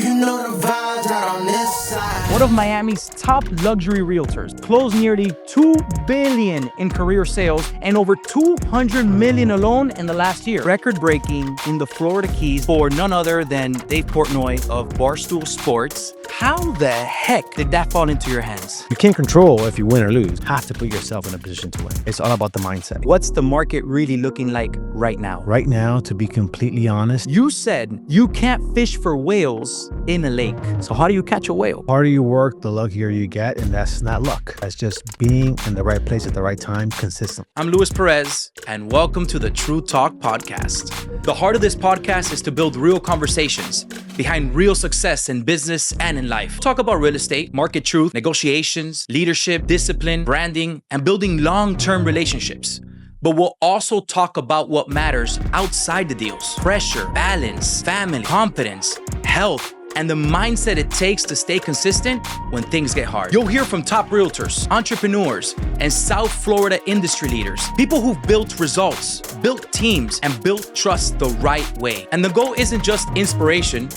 You know the vibes out on this side. One of Miami's top luxury realtors closed nearly $2 billion in career sales and over $200 million alone in the last year. Record-breaking in the Florida Keys for none other than Dave Portnoy of Barstool Sports. How the heck did that fall into your hands? You can't control if you win or lose. You have to put yourself in a position to win. It's all about the mindset. What's the market really looking like right now? Right now, to be completely honest, You said you can't fish for whales in a lake. So how do you catch a whale? the harder you work, the luckier you get, and that's not luck. That's just being in the right place at the right time consistently. I'm Luis Perez, and welcome to the TruTalk podcast. The heart of this podcast is to build real conversations behind real success in business and in life. Talk about real estate, market truth, negotiations, leadership, discipline, branding, and building long-term relationships. But we'll also talk about what matters outside the deals: pressure, balance, family, confidence, health, and the mindset it takes to stay consistent when things get hard. You'll hear from top realtors, entrepreneurs, and South Florida industry leaders, people who've built results, built teams, and built trust the right way. And the goal isn't just inspiration,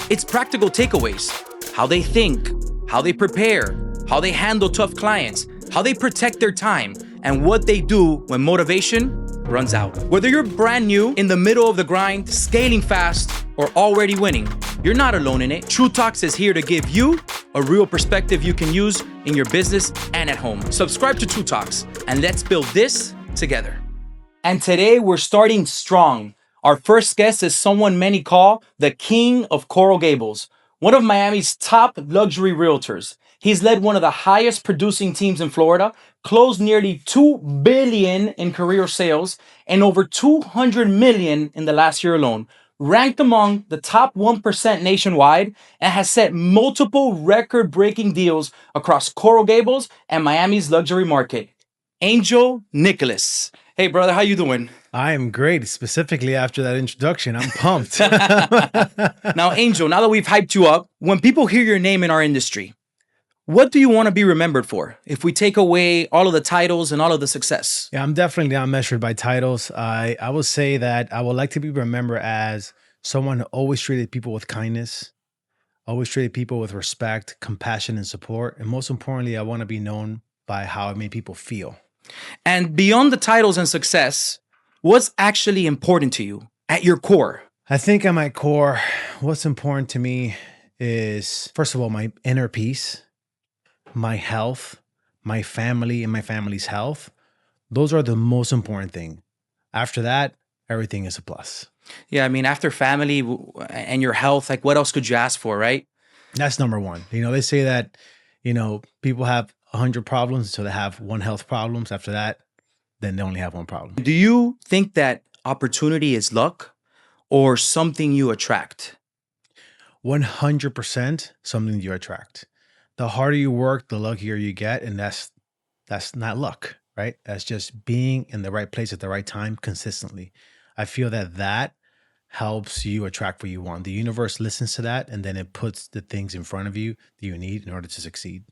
it's practical takeaways: how they think, how they prepare, how they handle tough clients, how they protect their time, and what they do when motivation runs out. Whether you're brand new, in the middle of the grind, scaling fast, or already winning, you're not alone in it. TruTalks is here to give you a real perspective you can use in your business and at home. Subscribe to TruTalks, and let's build this together. And today we're starting strong. Our first guest is someone many call the King of Coral Gables, one of Miami's top luxury realtors. He's led one of the highest producing teams in Florida, closed nearly $2 billion in career sales and over $200 million in the last year alone, ranked among the top 1% nationwide, and has set multiple record-breaking deals across Coral Gables and Miami's luxury market. Angel Nicolas. Hey, brother, how you doing? I am great, specifically after that introduction. I'm pumped. Now, Angel, now that we've hyped you up, when people hear your name in our industry, what do you want to be remembered for if we take away all of the titles and all of the success? Yeah, I'm definitely not measured by titles. I will say that I would like to be remembered as someone who always treated people with kindness, always treated people with respect, compassion, and support. And most importantly, I want to be known by how I made people feel. And beyond the titles and success, what's actually important to you at your core? I think at my core, what's important to me is, first of all, my inner peace, my health, my family, and my family's health. Those are the most important thing. After that, everything is a plus. Yeah, I mean, after family and your health, like what else could you ask for, right? That's number one. They say that, people have 100 problems, so they have one health problems. After that, then they only have one problem. Do you think that opportunity is luck or something you attract? 100% something you attract. The harder you work, the luckier you get, and that's not luck, right? That's just being in the right place at the right time consistently. I feel that helps you attract what you want. The universe listens to that, and then it puts the things in front of you that you need in order to succeed.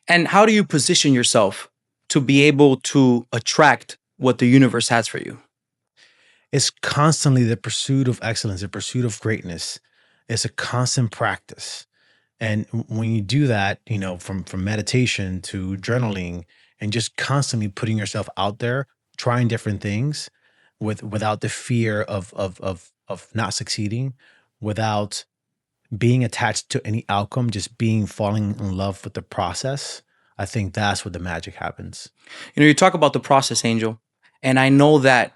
And how do you position yourself to be able to attract what the universe has for you? It's constantly the pursuit of excellence, the pursuit of greatness. It's a constant practice. And when you do that, from meditation to journaling and just constantly putting yourself out there, trying different things without the fear of not succeeding, without being attached to any outcome, just falling in love with the process, I think that's where the magic happens. You talk about the process, Angel, and I know that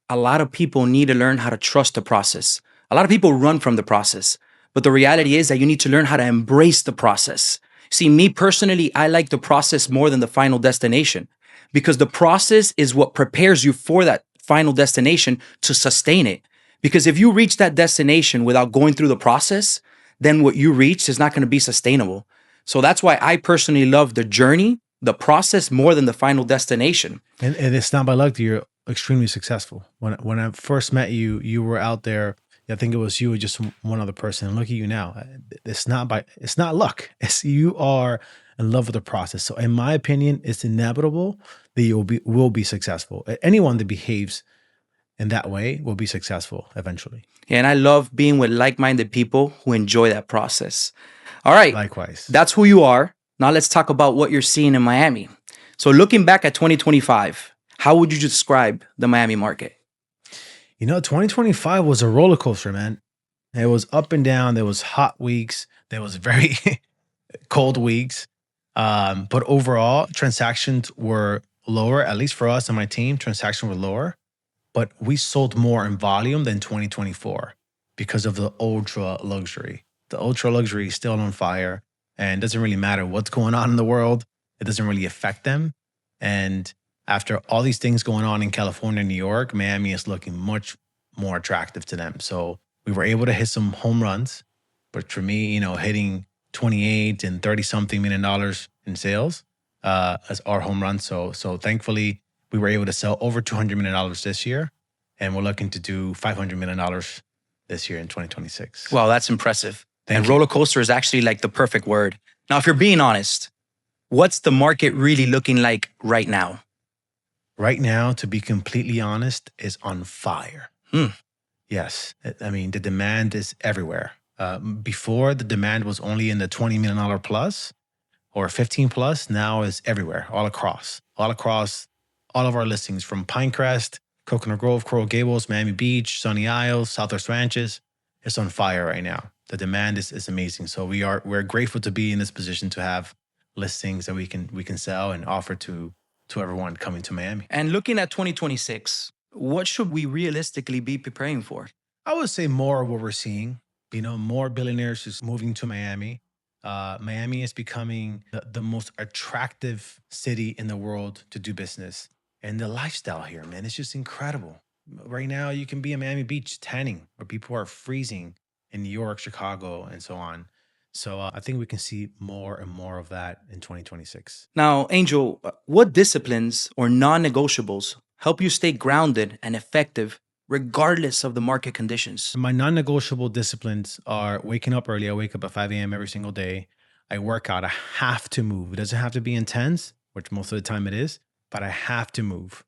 a lot of people need to learn how to trust the process. A lot of people run from the process. But the reality is that you need to learn how to embrace the process. See, me personally, I like the process more than the final destination, because the process is what prepares you for that final destination to sustain it. Because if you reach that destination without going through the process, then what you reach is not going to be sustainable. So that's why I personally love the journey, the process, more than the final destination. And it's not by luck that you're extremely successful. When I first met you, you were out there. I think it was you and just one other person. And look at you now. It's not luck. You are in love with the process. So in my opinion, it's inevitable that you will be successful. Anyone that behaves And that way we'll be successful eventually. And I love being with like-minded people who enjoy that process. All right. Likewise. That's who you are. Now let's talk about what you're seeing in Miami. So looking back at 2025, how would you describe the Miami market? 2025 was a roller coaster, man. It was up and down. There was hot weeks. There was very cold weeks. But overall, transactions were lower, at least for us and my team, transactions were lower. But we sold more in volume than 2024 because of the ultra luxury. The ultra luxury is still on fire, and it doesn't really matter what's going on in the world. It doesn't really affect them. And after all these things going on in California and New York, Miami is looking much more attractive to them. So we were able to hit some home runs. But for me, hitting 28 and 30 something $1 million in sales as our home run. So thankfully, we were able to sell over $200 million this year. And we're looking to do $500 million this year in 2026. Wow, that's impressive. Thank and you. roller coaster is actually like the perfect word. Now, if you're being honest, what's the market really looking like right now? Right now, to be completely honest, is on fire. Yes. I mean, the demand is everywhere. Before, the demand was only in the $20 million plus or 15 plus. Now it's everywhere, all across all of our listings from Pinecrest, Coconut Grove, Coral Gables, Miami Beach, Sunny Isles, Southwest Ranches. It's on fire right now. The demand is amazing. So we're grateful to be in this position to have listings that we can sell and offer to everyone coming to Miami. And looking at 2026, what should we realistically be preparing for? I would say more of what we're seeing. More billionaires just moving to Miami. Miami is becoming the most attractive city in the world to do business. And the lifestyle here, man, it's just incredible. Right now, you can be in Miami Beach tanning, where people are freezing in New York, Chicago, and so on. So I think we can see more and more of that in 2026. Now, Angel, what disciplines or non-negotiables help you stay grounded and effective regardless of the market conditions? My non-negotiable disciplines are waking up early. I wake up at 5 a.m. every single day. I work out. I have to move. It doesn't have to be intense, which most of the time it is, but I have to move.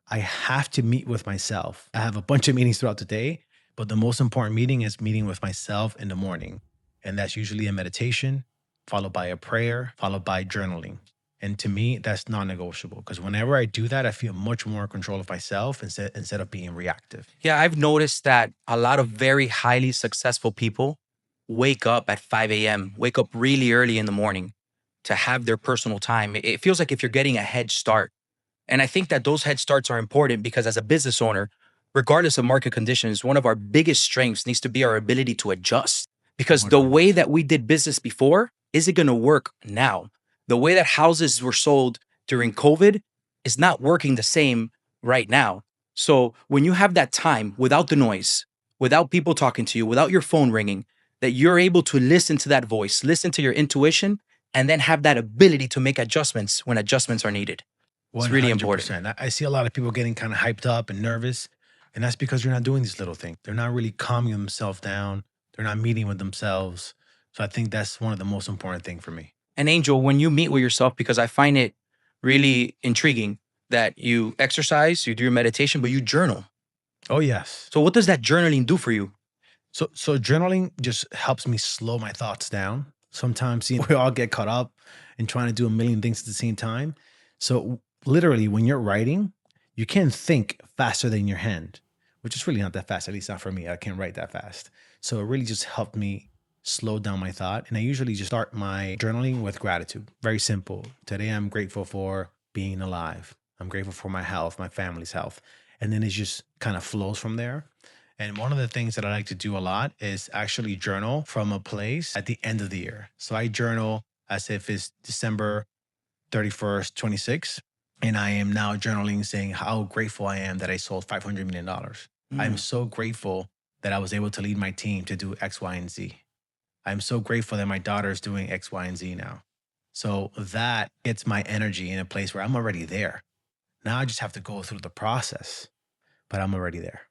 I have to meet with myself. I have a bunch of meetings throughout the day, but the most important meeting is meeting with myself in the morning. And that's usually a meditation, followed by a prayer, followed by journaling. And to me, that's non-negotiable because whenever I do that, I feel much more in control of myself instead of being reactive. Yeah, I've noticed that a lot of very highly successful people wake up at 5 a.m., wake up really early in the morning to have their personal time. It feels like if you're getting a head start. And I think that those head starts are important because as a business owner, regardless of market conditions, one of our biggest strengths needs to be our ability to adjust. Because the way that we did business before isn't going to work now. The way that houses were sold during COVID is not working the same right now. So when you have that time without the noise, without people talking to you, without your phone ringing, that you're able to listen to that voice, listen to your intuition, and then have that ability to make adjustments when adjustments are needed. It's really important. 100%. I see a lot of people getting kind of hyped up and nervous, and that's because you're not doing these little things. They're not really calming themselves down. They're not meeting with themselves. So I think that's one of the most important things for me. And Angel, when you meet with yourself, because I find it really intriguing that you exercise, you do your meditation, but you journal. Oh, yes. So what does that journaling do for you? So journaling just helps me slow my thoughts down. Sometimes we all get caught up in trying to do a million things at the same time. So literally, when you're writing, you can't think faster than your hand, which is really not that fast, at least not for me. I can't write that fast. So it really just helped me slow down my thought. And I usually just start my journaling with gratitude. Very simple. Today, I'm grateful for being alive. I'm grateful for my health, my family's health. And then it just kind of flows from there. And one of the things that I like to do a lot is actually journal from a place at the end of the year. So I journal as if it's December 31st, 26. And I am now journaling saying how grateful I am that I sold $500 million. I'm so grateful that I was able to lead my team to do X, Y, and Z. I'm so grateful that my daughter is doing X, Y, and Z now. So that gets my energy in a place where I'm already there. Now I just have to go through the process, but I'm already there.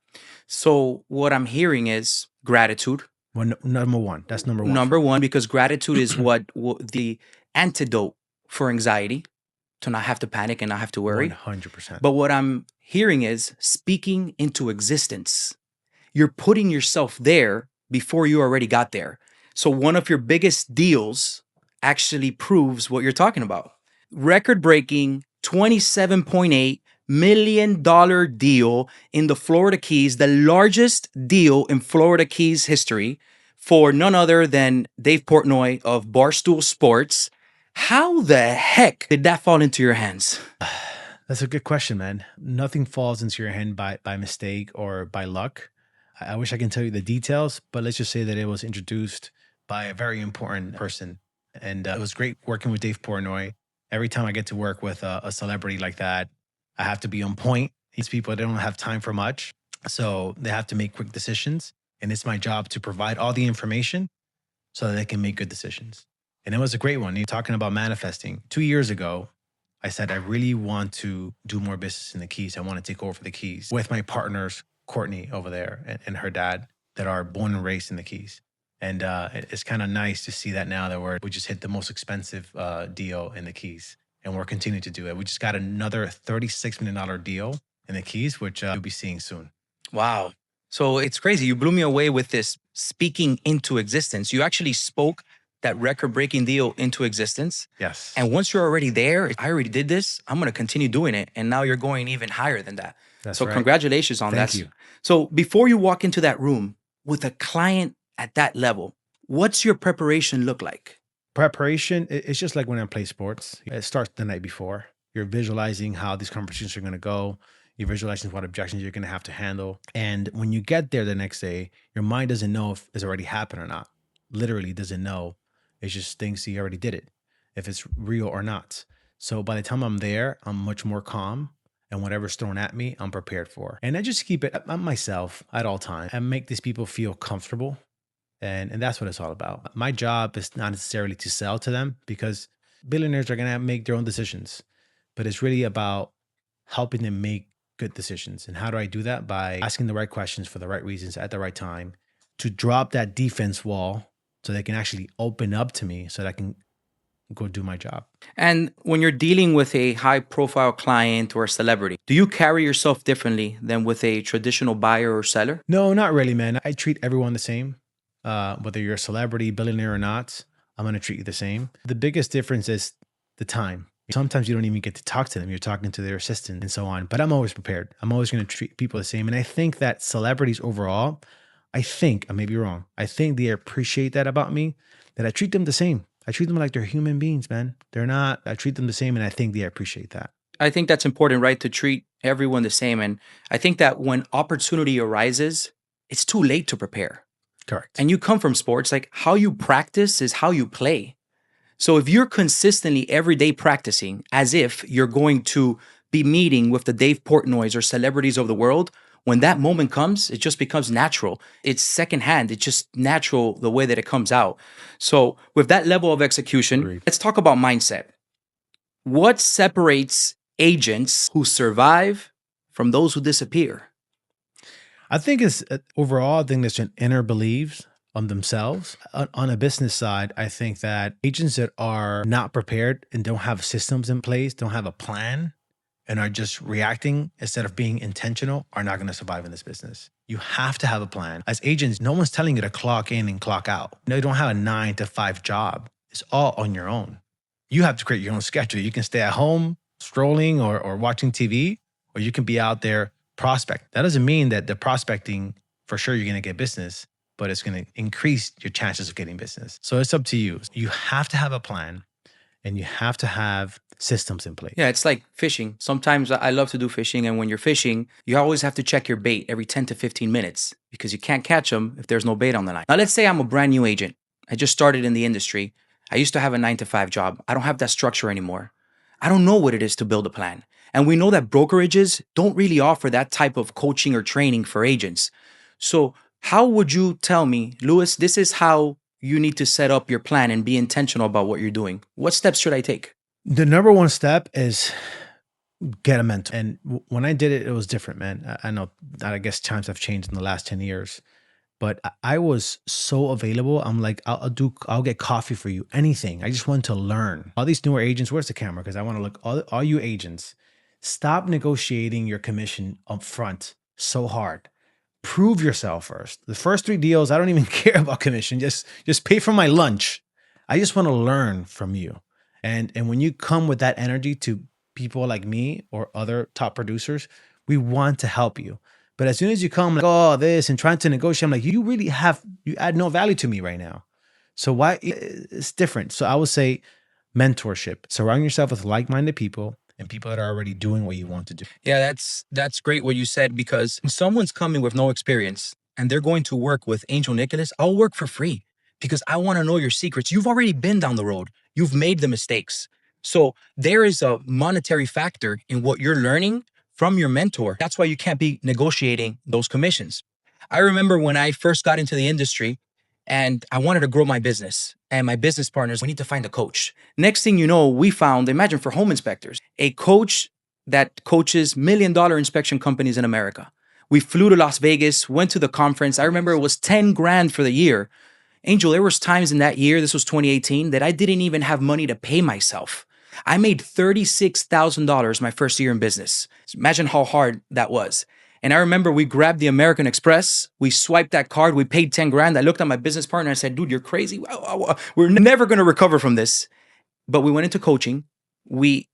So what I'm hearing is gratitude. Well, number one. That's number one. Number one, because gratitude is what the antidote for anxiety. to not have to panic and not have to worry. 100%. But what I'm hearing is speaking into existence. You're putting yourself there before you already got there. So one of your biggest deals actually proves what you're talking about. Record-breaking $27.8 million deal in the Florida Keys, the largest deal in Florida Keys history for none other than Dave Portnoy of Barstool Sports. How the heck did that fall into your hands? That's a good question, man. Nothing falls into your hand by mistake or by luck. I wish I can tell you the details, but let's just say that it was introduced by a very important person. And it was great working with Dave Portnoy. Every time I get to work with a celebrity like that, I have to be on point. These people, they don't have time for much. So they have to make quick decisions. And it's my job to provide all the information so that they can make good decisions. And it was a great one. You're talking about manifesting. 2 years ago, I said, I really want to do more business in the Keys. I want to take over the Keys with my partners, Courtney over there and her dad that are born and raised in the Keys. And it's kind of nice to see that now that we just hit the most expensive deal in the Keys. And we're continuing to do it. We just got another $36 million deal in the Keys, which you'll be seeing soon. Wow. So it's crazy. You blew me away with this speaking into existence. You actually spoke that record-breaking deal into existence. Yes. And once you're already there, I already did this, I'm going to continue doing it. And now you're going even higher than that. That's so right. Congratulations on that. Thank you. So before you walk into that room with a client at that level, what's your preparation look like? Preparation, it's just like when I play sports. It starts the night before. You're visualizing how these conversations are going to go. You're visualizing what objections you're going to have to handle. And when you get there the next day, your mind doesn't know if it's already happened or not. Literally doesn't know. It just thinks you already did it, if it's real or not. So by the time I'm there, I'm much more calm. And whatever's thrown at me, I'm prepared for. And I just keep it myself at all times and make these people feel comfortable. And that's what it's all about. My job is not necessarily to sell to them because billionaires are going to make their own decisions. But it's really about helping them make good decisions. And how do I do that? By asking the right questions for the right reasons at the right time to drop that defense wall so they can actually open up to me so that I can go do my job. And when you're dealing with a high-profile client or a celebrity, do you carry yourself differently than with a traditional buyer or seller? No, not really, man. I treat everyone the same. Whether you're a celebrity, billionaire or not, I'm going to treat you the same. The biggest difference is the time. Sometimes you don't even get to talk to them. You're talking to their assistant and so on. But I'm always prepared. I'm always going to treat people the same. And I think that celebrities overall, I may be wrong, I think they appreciate that about me, that I treat them the same. I treat them like they're human beings, man. They're not. I treat them the same, and I think they appreciate that. I think that's important, right? To treat everyone the same. And I think that when opportunity arises, it's too late to prepare. Correct. And you come from sports, like how you practice is how you play. So if you're consistently every day practicing as if you're going to be meeting with the Dave Portnoys or celebrities of the world, when that moment comes, it just becomes natural. It's secondhand. It's just natural the way that it comes out. So with that level of execution, Agreed. Let's talk about mindset. What separates agents who survive from those who disappear? I think it's overall, I think there's an inner beliefs on themselves. On a business side, I think that agents that are not prepared and don't have systems in place, don't have a plan, and are just reacting instead of being intentional are not going to survive in this business. You have to have a plan. As agents, no one's telling you to clock in and clock out. No, you don't have a 9-to-5 job. It's all on your own. You have to create your own schedule. You can stay at home strolling or watching TV, or you can be out there prospect. That doesn't mean that the prospecting, for sure you're going to get business, but it's going to increase your chances of getting business. So it's up to you. You have to have a plan and you have to have systems in place. Yeah, it's like fishing. Sometimes I love to do fishing. And when you're fishing, you always have to check your bait every 10 to 15 minutes because you can't catch them if there's no bait on the line. Now, let's say I'm a brand new agent. I just started in the industry. I used to have a 9-to-5 job. I don't have that structure anymore. I don't know what it is to build a plan. And we know that brokerages don't really offer that type of coaching or training for agents. So how would you tell me, Louis, this is how you need to set up your plan and be intentional about what you're doing? What steps should I take? The number one step is get a mentor. And when I did it, it was different, man. I know that I guess times have changed in the last 10 years. But I was so available. I'm like, I'll get coffee for you, anything. I just want to learn. All these newer agents, where's the camera? Because I want to look. All you agents, stop negotiating your commission up front so hard. Prove yourself first. The first 3 deals, I don't even care about commission. Just pay for my lunch. I just want to learn from you. And when you come with that energy to people like me or other top producers, we want to help you. But as soon as you come like, oh, this and trying to negotiate, I'm like, you add no value to me right now. So why it's different. So I would say mentorship. Surround yourself with like-minded people and people that are already doing what you want to do. Yeah, that's great what you said, because when someone's coming with no experience and they're going to work with Angel Nicolas, I'll work for free because I want to know your secrets. You've already been down the road. You've made the mistakes. So there is a monetary factor in what you're learning from your mentor. That's why you can't be negotiating those commissions. I remember when I first got into the industry and I wanted to grow my business, and my business partners, we need to find a coach. Next thing you know, we found, imagine for home inspectors, a coach that coaches $1 million inspection companies in America. We flew to Las Vegas, went to the conference. I remember it was 10 grand for the year. Angel, there was times in that year, this was 2018, that I didn't even have money to pay myself. I made $36,000 my first year in business. Imagine how hard that was. And I remember we grabbed the American Express, we swiped that card, we paid 10 grand. I looked at my business partner and I said, dude, you're crazy. We're never going to recover from this. But we went into coaching. We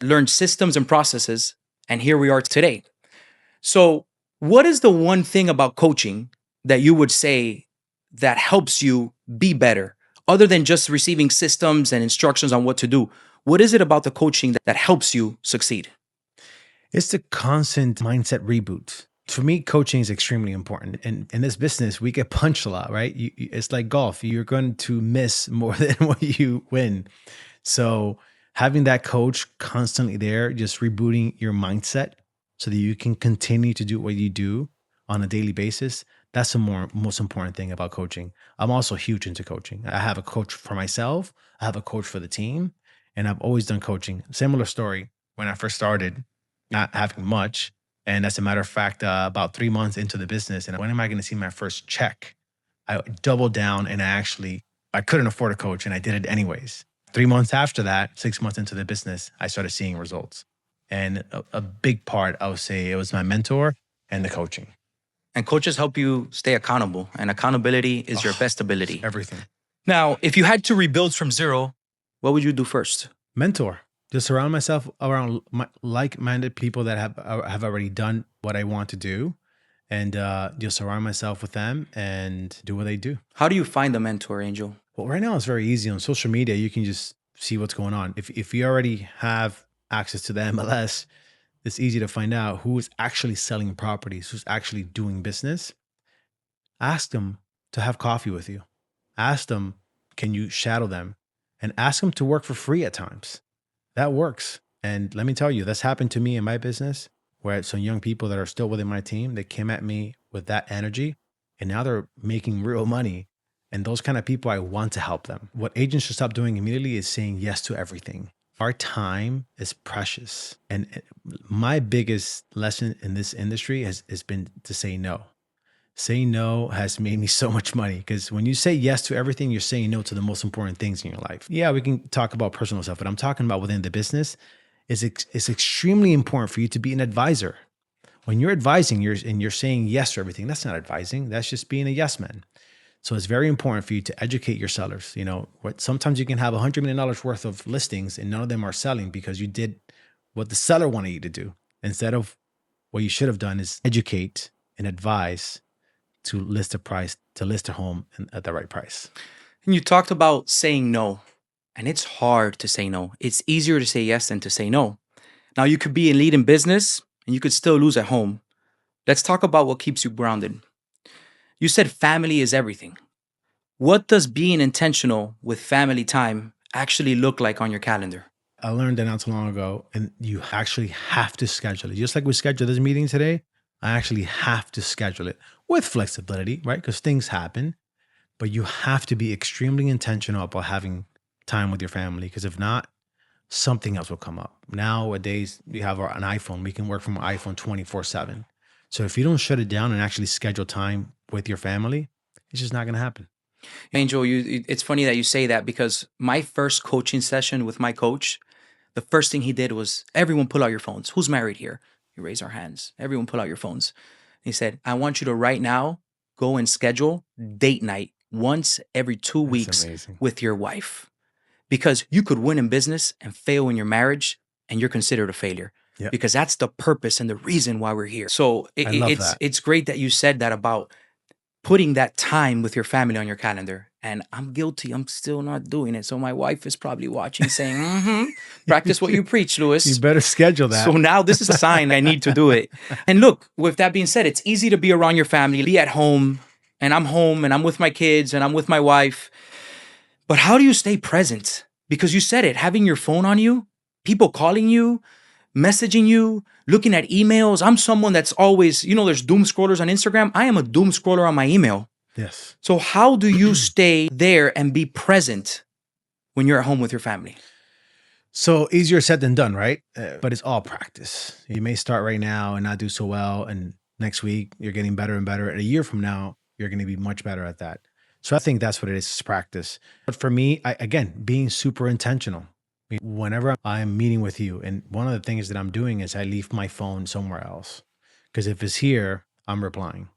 learned systems and processes, and here we are today. So what is the one thing about coaching that you would say that helps you be better, other than just receiving systems and instructions on what to do? What is it about the coaching that helps you succeed? It's the constant mindset reboot. For me, coaching is extremely important. And in this business, we get punched a lot, right? It's like golf. You're going to miss more than what you win. So having that coach constantly there, just rebooting your mindset so that you can continue to do what you do on a daily basis, that's the most important thing about coaching. I'm also huge into coaching. I have a coach for myself. I have a coach for the team. And I've always done coaching. Similar story when I first started, not having much. And as a matter of fact, about 3 months into the business, and when am I going to see my first check? I doubled down and I couldn't afford a coach and I did it anyways. 3 months after that, 6 months into the business, I started seeing results. And a big part, I would say, it was my mentor and the coaching. And coaches help you stay accountable, and accountability is your best ability. Everything. Now, if you had to rebuild from zero, what would you do first? Mentor. Just surround myself around like-minded people that have already done what I want to do, and just surround myself with them and do what they do. How do you find a mentor, Angel? Well, right now it's very easy on social media. You can just see what's going on. If you already have access to the MLS, it's easy to find out who is actually selling properties, who's actually doing business. Ask them to have coffee with you. Ask them, can you shadow them? And ask them to work for free at times. That works. And let me tell you, that's happened to me in my business, where some young people that are still within my team, they came at me with that energy and now they're making real money. And those kind of people, I want to help them. What agents should stop doing immediately is saying yes to everything. Our time is precious. And my biggest lesson in this industry has been to say no. Saying no has made me so much money, because when you say yes to everything, you're saying no to the most important things in your life. Yeah, we can talk about personal stuff, but I'm talking about within the business. It's extremely important for you to be an advisor. When you're advising, you're saying yes to everything. That's not advising. That's just being a yes man. So it's very important for you to educate your sellers. You know, sometimes you can have $100 million worth of listings and none of them are selling because you did what the seller wanted you to do. Instead of what you should have done is educate and advise to list a home at the right price. And you talked about saying no, and it's hard to say no. It's easier to say yes than to say no. Now, you could be a lead in business and you could still lose at home. Let's talk about what keeps you grounded. You said family is everything. What does being intentional with family time actually look like on your calendar? I learned that not too long ago, and you actually have to schedule it. Just like we scheduled this meeting today, I actually have to schedule it with flexibility, right? Because things happen, but you have to be extremely intentional about having time with your family, because if not, something else will come up. Nowadays, we have an iPhone. We can work from an iPhone 24/7. So if you don't shut it down and actually schedule time with your family, it's just not going to happen. Angel, it's funny that you say that because my first coaching session with my coach, the first thing he did was, everyone pull out your phones. Who's married here? You raise our hands. Everyone pull out your phones. He said, I want you to right now go and schedule date night once every 2 That's weeks amazing. with your wife. Because you could win in business and fail in your marriage, and you're considered a failure. Yep. Because that's the purpose and the reason why we're here. So I love that. it's great that you said that about putting that time with your family on your calendar. And I'm guilty. I'm still not doing it. So my wife is probably watching saying, practice what you preach, Louis. You better schedule that. So now this is a sign I need to do it. And look, with that being said, it's easy to be around your family, be at home, and I'm with my kids and I'm with my wife. But how do you stay present? Because you said it, having your phone on you, people calling you, messaging you, looking at emails. I'm someone that's always, there's doom scrollers on Instagram. I am a doom scroller on my email. Yes. So how do you stay there and be present when you're at home with your family? So easier said than done, right? But it's all practice. You may start right now and not do so well. And next week, you're getting better and better. And a year from now, you're going to be much better at that. So I think that's what it is practice. But for me, again, being super intentional. Whenever I'm meeting with you, and one of the things that I'm doing is I leave my phone somewhere else. Because if it's here, I'm replying.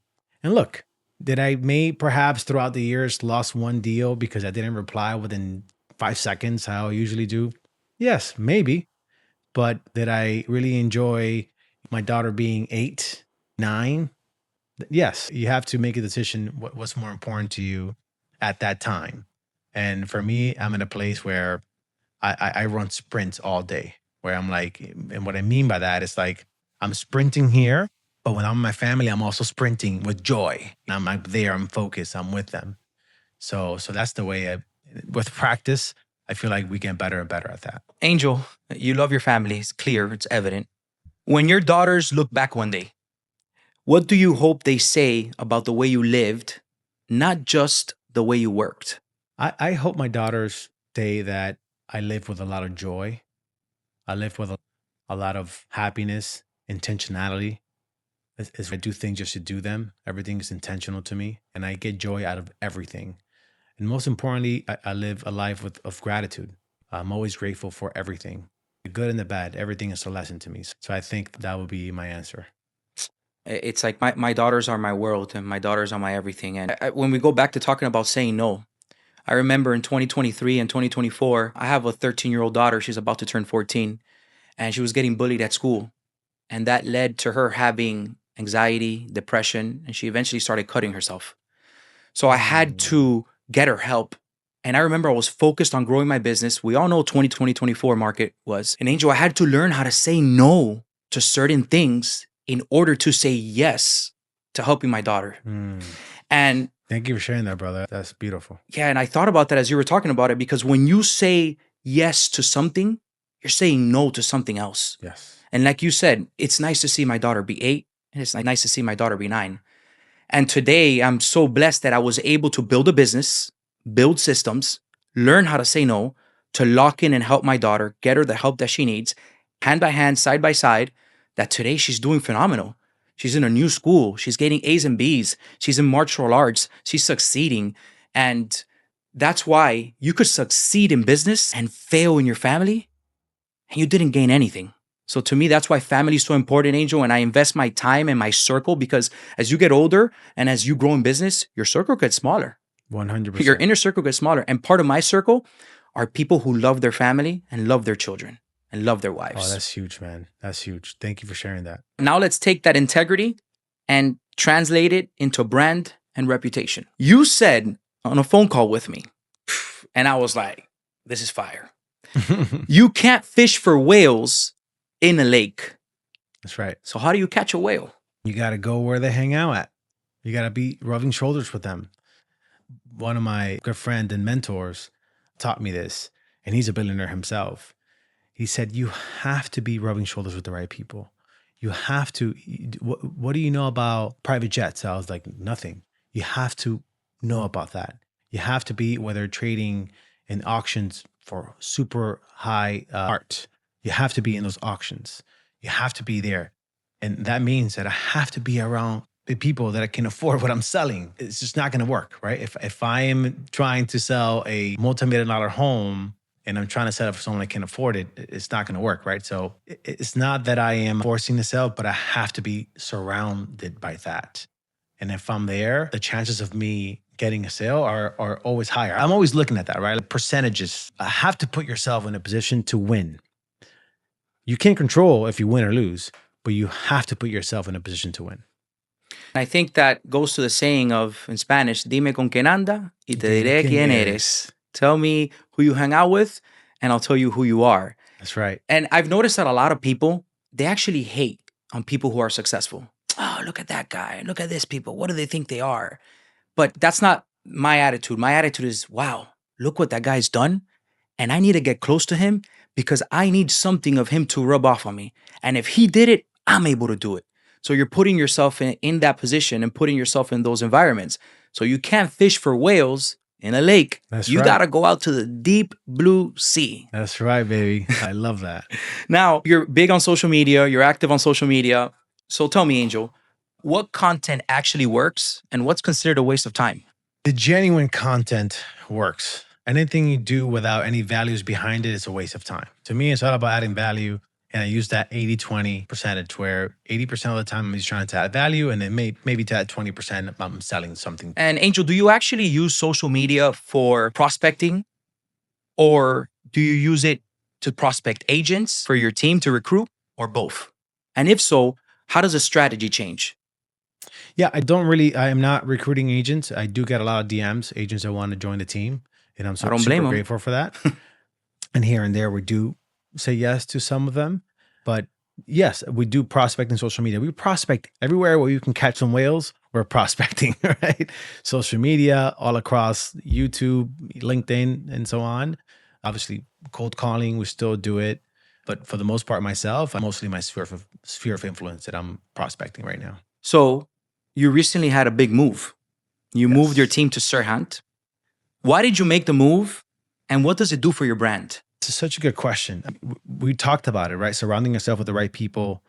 And look, did I perhaps throughout the years lost one deal because I didn't reply within 5 seconds, how I usually do? Yes, maybe. But did I really enjoy my daughter being 8, 9? Yes, you have to make a decision what's more important to you at that time. And for me, I'm in a place where I run sprints all day, where I'm like, and what I mean by that is like, I'm sprinting here, but when I'm with my family, I'm also sprinting with joy. I'm there, I'm focused, I'm with them. So that's the way with practice, I feel like we get better and better at that. Angel, you love your family. It's clear, it's evident. When your daughters look back one day, what do you hope they say about the way you lived, not just the way you worked? I hope my daughters say that I live with a lot of joy. I live with a lot of happiness, intentionality. As I do things just to do them. Everything is intentional to me, and I get joy out of everything. And most importantly, I live a life of gratitude. I'm always grateful for everything, the good and the bad. Everything is a lesson to me. So I think that would be my answer. It's like my daughters are my world and my daughters are my everything. And when we go back to talking about saying no, I remember in 2023 and 2024, I have a 13-year-old daughter. She's about to turn 14, and she was getting bullied at school. And that led to her having anxiety, depression, and she eventually started cutting herself. So I had to get her help. And I remember I was focused on growing my business. We all know 2020-24 market was. And Angel, I had to learn how to say no to certain things in order to say yes to helping my daughter. And thank you for sharing that, brother. That's beautiful. yeah, and I thought about that as you were talking about it, because when you say yes to something, you're saying no to something else. Yes. And like you said, it's nice to see my daughter be 8, and it's nice to see my daughter be 9. And today, I'm so blessed that I was able to build a business, build systems, learn how to say no, to lock in and help my daughter, get her the help that she needs, hand by hand, side by side, that today she's doing phenomenal. She's in a new school. She's getting A's and B's. She's in martial arts. She's succeeding. And that's why you could succeed in business and fail in your family, and you didn't gain anything. So to me, that's why family is so important, Angel. And I invest my time in my circle, because as you get older and as you grow in business, your circle gets smaller. 100%. Your inner circle gets smaller. And part of my circle are people who love their family and love their children and love their wives. Oh, that's huge, man. That's huge. Thank you for sharing that. Now let's take that integrity and translate it into brand and reputation. You said on a phone call with me, and I was like, this is fire. You can't fish for whales in a lake. That's right. So how do you catch a whale? You got to go where they hang out at. You got to be rubbing shoulders with them. One of my good friends and mentors taught me this, and he's a billionaire himself. He said, you have to be rubbing shoulders with the right people. You have to. What do you know about private jets? I was like, nothing. You have to know about that. You have to be, whether trading in auctions for super high art, you have to be in those auctions. You have to be there. And that means that I have to be around the people that can afford what I'm selling. It's just not going to work, right? If I am trying to sell a multi-million-dollar home and I'm trying to set up for someone that can afford it, it's not going to work, right? So it's not that I am forcing to sell, but I have to be surrounded by that. And if I'm there, the chances of me getting a sale are always higher. I'm always looking at that, right? Like percentages. I have to put yourself in a position to win. You can't control if you win or lose, but you have to put yourself in a position to win. I think that goes to the saying of, in Spanish, dime con quién anda y te Dime diré quién quién eres. eres. Tell me who you hang out with, and I'll tell you who you are. That's right. And I've noticed that a lot of people, they actually hate on people who are successful. Oh, look at that guy. Look at this people. What do they think they are? But that's not my attitude. My attitude is, wow, look what that guy's done. And I need to get close to him because I need something of him to rub off on me. And if he did it, I'm able to do it. So you're putting yourself in that position and putting yourself in those environments. So you can't fish for whales in a lake. That's You right. got to go out to the deep blue sea. That's right, baby. I love that. Now, you're big on social media, you're active on social media. So tell me, Angel, what content actually works and what's considered a waste of time? The genuine content works. Anything you do without any values behind it is a waste of time. To me, it's all about adding value. And I use that 80-20 percentage where 80% of the time I'm just trying to add value and then maybe to add 20% I'm selling something. And Angel, do you actually use social media for prospecting, or do you use it to prospect agents for your team to recruit, or both? And if so, how does the strategy change? Yeah, I am not recruiting agents. I do get a lot of DMs, agents that want to join the team. And I'm I don't super blame 'em. grateful for that. And here and there, we do say yes to some of them. But yes, we do prospect in social media. We prospect everywhere where you can catch some whales. We're prospecting, right? Social media, all across YouTube, LinkedIn, and so on. Obviously, cold calling, we still do it. But for the most part, myself, I'm mostly my sphere of influence that I'm prospecting right now. So you recently had a big move. You moved your team to Serhant. Why did you make the move? And what does it do for your brand? It's such a good question. We talked about it, right? Surrounding yourself with the right people,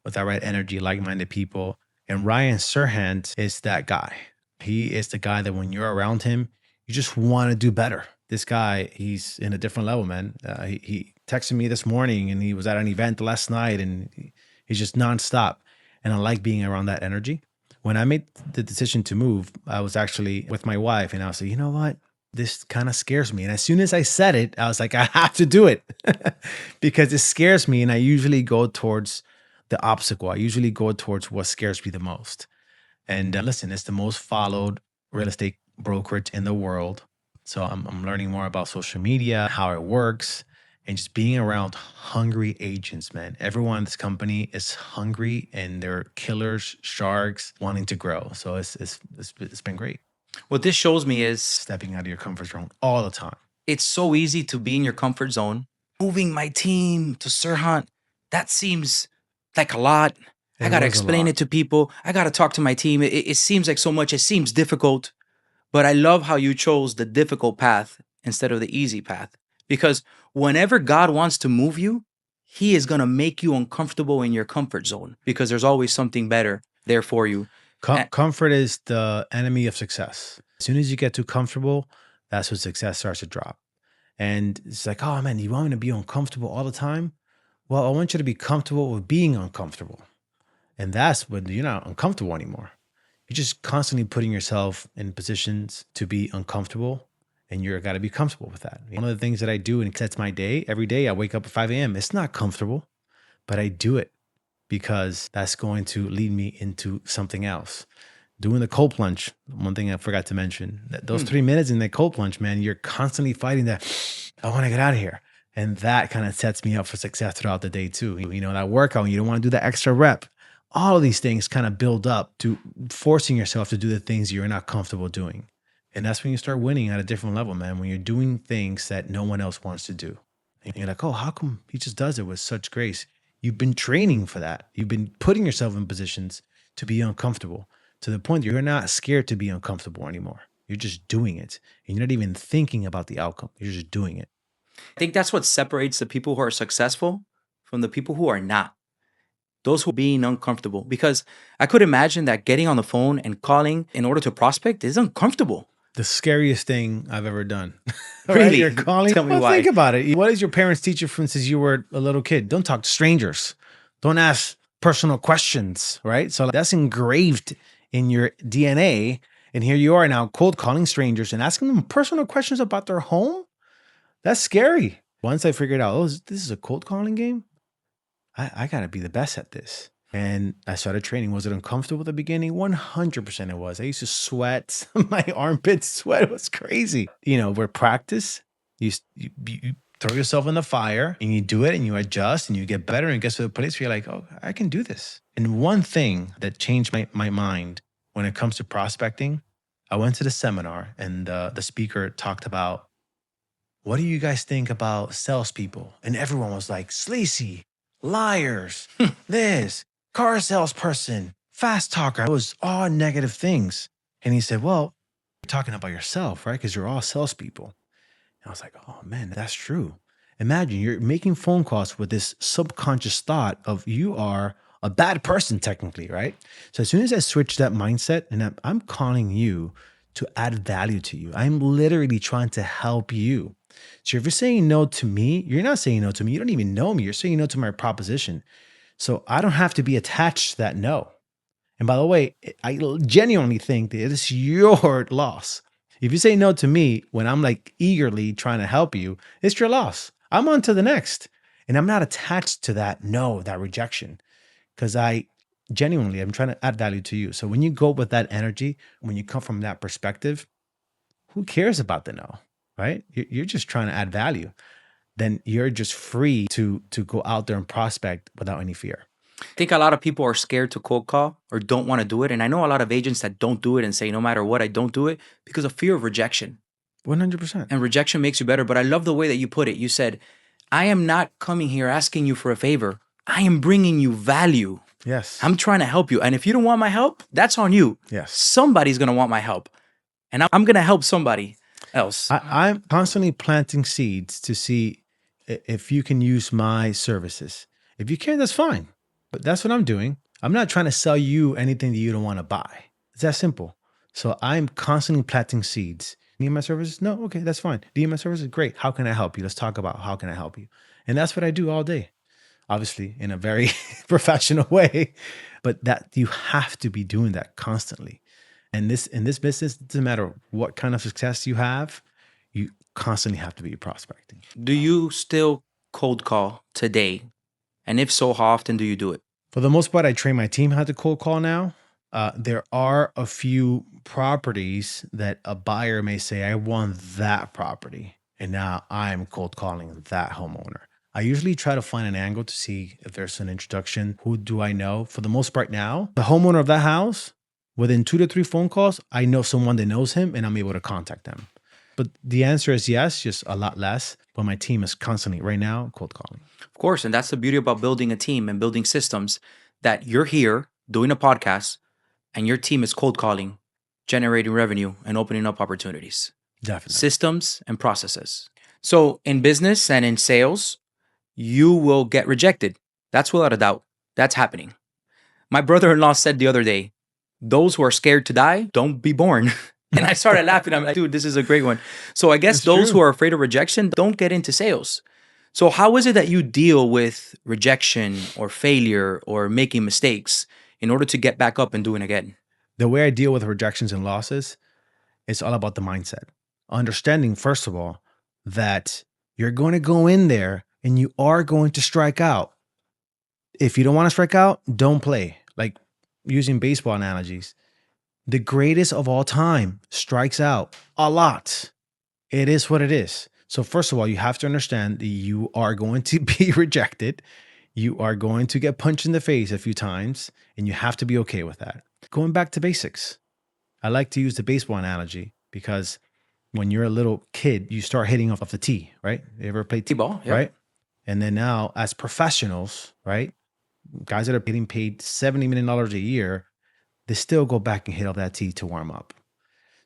with that right energy, like-minded people. And Ryan Serhant is that guy. He is the guy that when you're around him, you just want to do better. This guy, he's in a different level, man. He texted me this morning and he was at an event last night and he's just nonstop. And I like being around that energy. When I made the decision to move, I was actually with my wife and I was like, you know what? This kind of scares me. And as soon as I said it, I was like, I have to do it because it scares me. And I usually go towards the obstacle. I usually go towards what scares me the most. And listen, it's the most followed real estate brokerage in the world. So I'm learning more about social media, how it works, and just being around hungry agents, man. Everyone in this company is hungry and they're killers, sharks, wanting to grow. So it's been great. What this shows me is Stepping out of your comfort zone all the time. it's so easy to be in your comfort zone. Moving my team to Serhant, that seems like a lot. I got to explain it to people. I got to talk to my team. It seems like so much. It seems difficult. But I love how you chose the difficult path instead of the easy path. Because whenever God wants to move you, he is going to make you uncomfortable in your comfort zone because there's always something better there for you. Comfort is the enemy of success. As soon as you get too comfortable, that's when success starts to drop. And it's like, oh man, you want me to be uncomfortable all the time? Well, I want you to be comfortable with being uncomfortable. And that's when you're not uncomfortable anymore. You're just constantly putting yourself in positions to be uncomfortable, and you're got to be comfortable with that. One of the things that I do, and it sets my day, every day I wake up at 5 a.m. It's not comfortable, but I do it because that's going to lead me into something else. Doing the cold plunge, one thing I forgot to mention, those 3 minutes in that cold plunge, man, you're constantly fighting that, I want to get out of here. And that kind of sets me up for success throughout the day too. You know, that workout, you don't want to do that extra rep. All of these things kind of build up to forcing yourself to do the things you're not comfortable doing. And that's when you start winning at a different level, man, when you're doing things that no one else wants to do. And you're like, oh, how come he just does it with such grace? You've been training for that. You've been putting yourself in positions to be uncomfortable to the point that you're not scared to be uncomfortable anymore. You're just doing it. And you're not even thinking about the outcome. You're just doing it. I think that's what separates the people who are successful from the people who are not. those who are being uncomfortable. Because I could imagine that getting on the phone and calling in order to prospect is uncomfortable. The scariest thing I've ever done. Really? You're calling. Tell me Well, why. think about it. What does your parents teach you from since you were a little kid? Don't talk to strangers. Don't ask personal questions, right? So that's engraved in your DNA. And here you are now cold calling strangers and asking them personal questions about their home. That's scary. Once I figured out, oh, this is a cold calling game, I got to be the best at this. And I started training. Was it uncomfortable at the beginning? 100% it was. I used to sweat. My armpits sweat. It was crazy. Where practice, you throw yourself in the fire and you do it and you adjust and you get better and get to the place where you're like, oh, I can do this. And one thing that changed my mind when it comes to prospecting, I went to the seminar and the speaker talked about, what do you guys think about salespeople? And everyone was like, sleazy, liars, this, car salesperson, fast talker. It was all negative things. And he said, well, you're talking about yourself, right? Because you're all salespeople. And I was like, oh man, that's true. Imagine you're making phone calls with this subconscious thought of you are a bad person technically, right? So as soon as I switched that mindset and I'm calling you to add value to you, I'm literally trying to help you. So if you're saying no to me, you're not saying no to me. You don't even know me. You're saying no to my proposition. So I don't have to be attached to that no. And by the way, I genuinely think that it's your loss. If you say no to me when I'm like eagerly trying to help you, it's your loss. I'm on to the next. And I'm not attached to that no, that rejection, because I'm trying to add value to you. So when you go with that energy, when you come from that perspective, who cares about the no, right? You're just trying to add value. Then you're just free to go out there and prospect without any fear. I think a lot of people are scared to cold call or don't want to do it. And I know a lot of agents that don't do it and say, no matter what, I don't do it because of fear of rejection. 100%. And rejection makes you better. But I love the way that you put it. You said, I am not coming here asking you for a favor. I am bringing you value. Yes. I'm trying to help you. And if you don't want my help, that's on you. Yes. Somebody's going to want my help. And I'm going to help somebody else. I'm constantly planting seeds to see if you can use my services. If you can, that's fine. But that's what I'm doing. I'm not trying to sell you anything that you don't want to buy. It's that simple. So I'm constantly planting seeds. Need my services? No, okay, that's fine. Need my services? Great. How can I help you? Let's talk about how can I help you. And that's what I do all day. Obviously, in a very professional way, but that you have to be doing that constantly. And in this business, it doesn't matter what kind of success you have, you constantly have to be prospecting. Do you still cold call today? And if so, how often do you do it? For the most part, I train my team how to cold call now. There are a few properties that a buyer may say, I want that property. And now I'm cold calling that homeowner. I usually try to find an angle to see if there's an introduction. Who do I know? For the most part now, the homeowner of that house, within 2 to 3 phone calls, I know someone that knows him and I'm able to contact them. But the answer is yes, just a lot less. But my team is constantly right now cold calling. Of course. And that's the beauty about building a team and building systems, that you're here doing a podcast and your team is cold calling, generating revenue and opening up opportunities. Definitely. Systems and processes. So in business and in sales, you will get rejected. That's without a doubt. That's happening. My brother-in-law said the other day, those who are scared to die, don't be born. And I started laughing. I'm like, dude, this is a great one. So I guess It's those true. who are afraid of rejection don't get into sales. So how is it that you deal with rejection or failure or making mistakes in order to get back up and do it again? The way I deal with rejections and losses, it's all about the mindset. Understanding, first of all, that you're going to go in there and you are going to strike out. If you don't want to strike out, don't play. Like using baseball analogies, the greatest of all time strikes out a lot. It is what it is. So first of all, you have to understand that you are going to be rejected. You are going to get punched in the face a few times, and you have to be okay with that. Going back to basics. I like to use the baseball analogy because when you're a little kid, you start hitting off the tee, right? You ever played T-ball, yeah. right? And then now as professionals, right? Guys that are getting paid $70 million a year, they still go back and hit off that tee to warm up.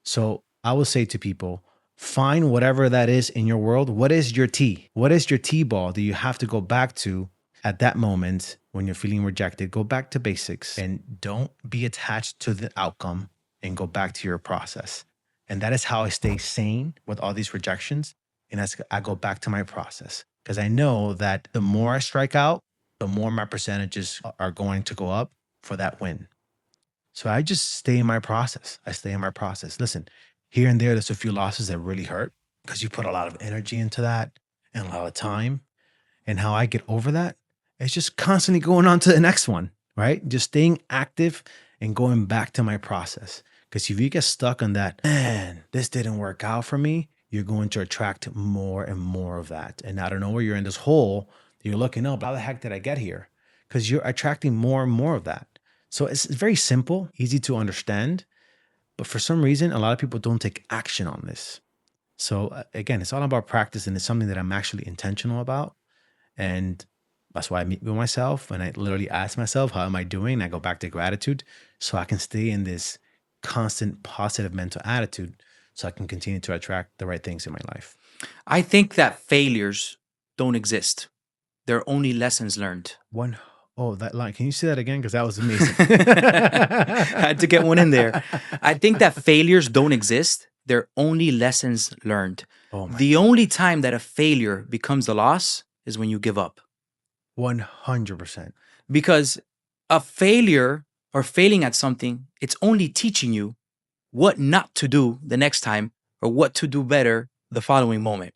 So I will say to people, find whatever that is in your world. What is your tee? What is your tee ball that you have to go back to At that moment, when you're feeling rejected, go back to basics and don't be attached to the outcome and go back to your process. And that is how I stay sane with all these rejections. And as I go back to my process, because I know that the more I strike out, the more my percentages are going to go up for that win. So I just stay in my process. I stay in my process. Listen, here and there's a few losses that really hurt because you put a lot of energy into that and a lot of time. And how I get over that, it's just constantly going on to the next one, right? Just staying active and going back to my process. Because if you get stuck on that, man, this didn't work out for me, you're going to attract more and more of that. And I don't know where you're in this hole, you're looking up, how the heck did I get here? Because you're attracting more and more of that. So it's very simple, easy to understand. But for some reason, a lot of people don't take action on this. So again, it's all about practice, and it's something that I'm actually intentional about. And that's why I meet with myself and I literally ask myself, how am I doing? And I go back to gratitude so I can stay in this constant positive mental attitude so I can continue to attract the right things in my life. I think that failures don't exist. They're only lessons learned. That line. Can you say that again? Because that was amazing. I had to get one in there. I think that failures don't exist. They're only lessons learned. The only time that a failure becomes a loss is when you give up. 100%. Because a failure or failing at something, it's only teaching you what not to do the next time or what to do better the following moment.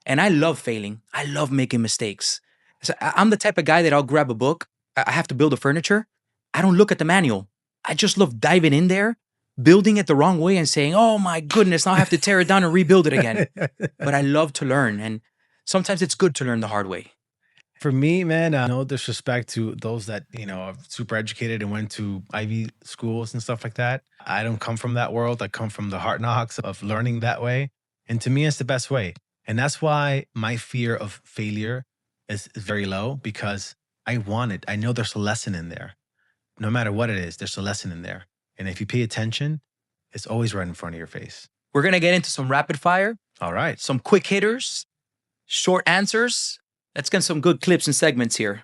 And I love failing. I love making mistakes. So I'm the type of guy that I'll grab a book. I have to build a furniture. I don't look at the manual. I just love diving in there, building it the wrong way and saying, oh my goodness, now I have to tear it down and rebuild it again. But I love to learn. And sometimes it's good to learn the hard way. For me, man, no disrespect to those that, are super educated and went to Ivy schools and stuff like that. I don't come from that world. I come from the hard knocks of learning that way. And to me, it's the best way. And that's why my fear of failure is very low, because I want it. I know there's a lesson in there. No matter what it is, there's a lesson in there. And if you pay attention, it's always right in front of your face. We're going to get into some rapid fire. All right. Some quick hitters, short answers. Let's get some good clips and segments here.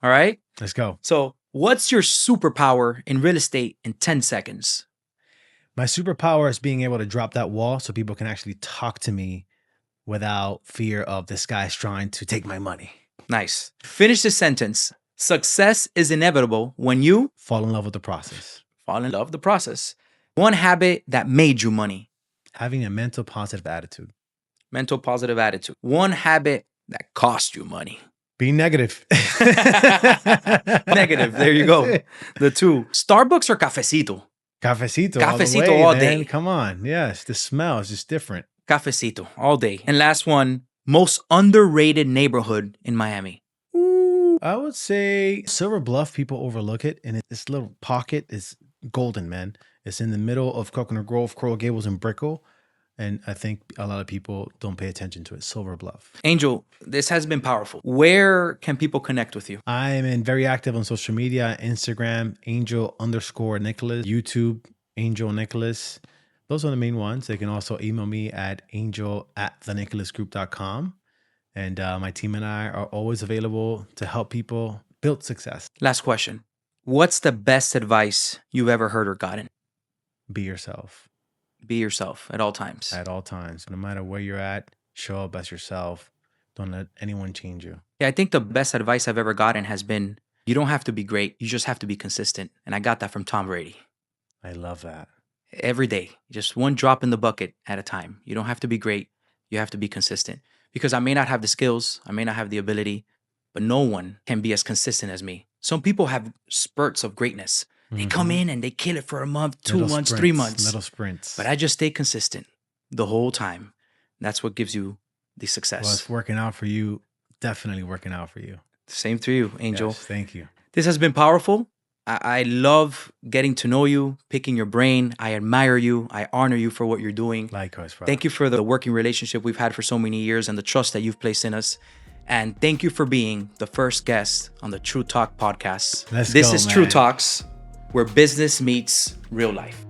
All right? Let's go. So, what's your superpower in real estate in 10 seconds? My superpower is being able to drop that wall so people can actually talk to me without fear of this guy's trying to take my money. Nice. Finish the sentence. Success is inevitable when you fall in love with the process. Fall in love with the process. One habit that made you money. Having a mental positive attitude. Mental positive attitude. One habit that cost you money. Being negative. Negative. There you go. The two. Starbucks or cafecito? Cafecito. Cafecito all day. Man. Come on. Yes. The smell is just different. Cafecito all day. And last one. Most underrated neighborhood in Miami. I would say Silver Bluff. People overlook it. And this little pocket is golden, man. It's in the middle of Coconut Grove, Coral Gables, and Brickell. And I think a lot of people don't pay attention to it. Silver Bluff. Angel, this has been powerful. Where can people connect with you? I am very active on social media, Instagram, Angel_Nicolas, YouTube, Angel Nicolas. Those are the main ones. They can also email me at angel@thenicolasgroup.com. And my team and I are always available to help people build success. Last question. What's the best advice you've ever heard or gotten? Be yourself. Be yourself at all times. At all times. No matter where you're at, show up as yourself. Don't let anyone change you. Yeah, I think the best advice I've ever gotten has been, you don't have to be great. You just have to be consistent. And I got that from Tom Brady. I love that. Every day, just one drop in the bucket at a time. You don't have to be great. You have to be consistent. Because I may not have the skills, I may not have the ability, but no one can be as consistent as me. Some people have spurts of greatness. They come in and they kill it for a month, 2 months, 3 months. Little sprints. But I just stay consistent the whole time. That's what gives you the success. Well, it's working out for you. Definitely working out for you. Same to you, Angel. Yes, thank you. This has been powerful. I love getting to know you, picking your brain. I admire you. I honor you for what you're doing. Likewise, brother. Thank you for the working relationship we've had for so many years and the trust that you've placed in us. And thank you for being the first guest on the TruTalk podcast. This is TruTalks, where business meets real life.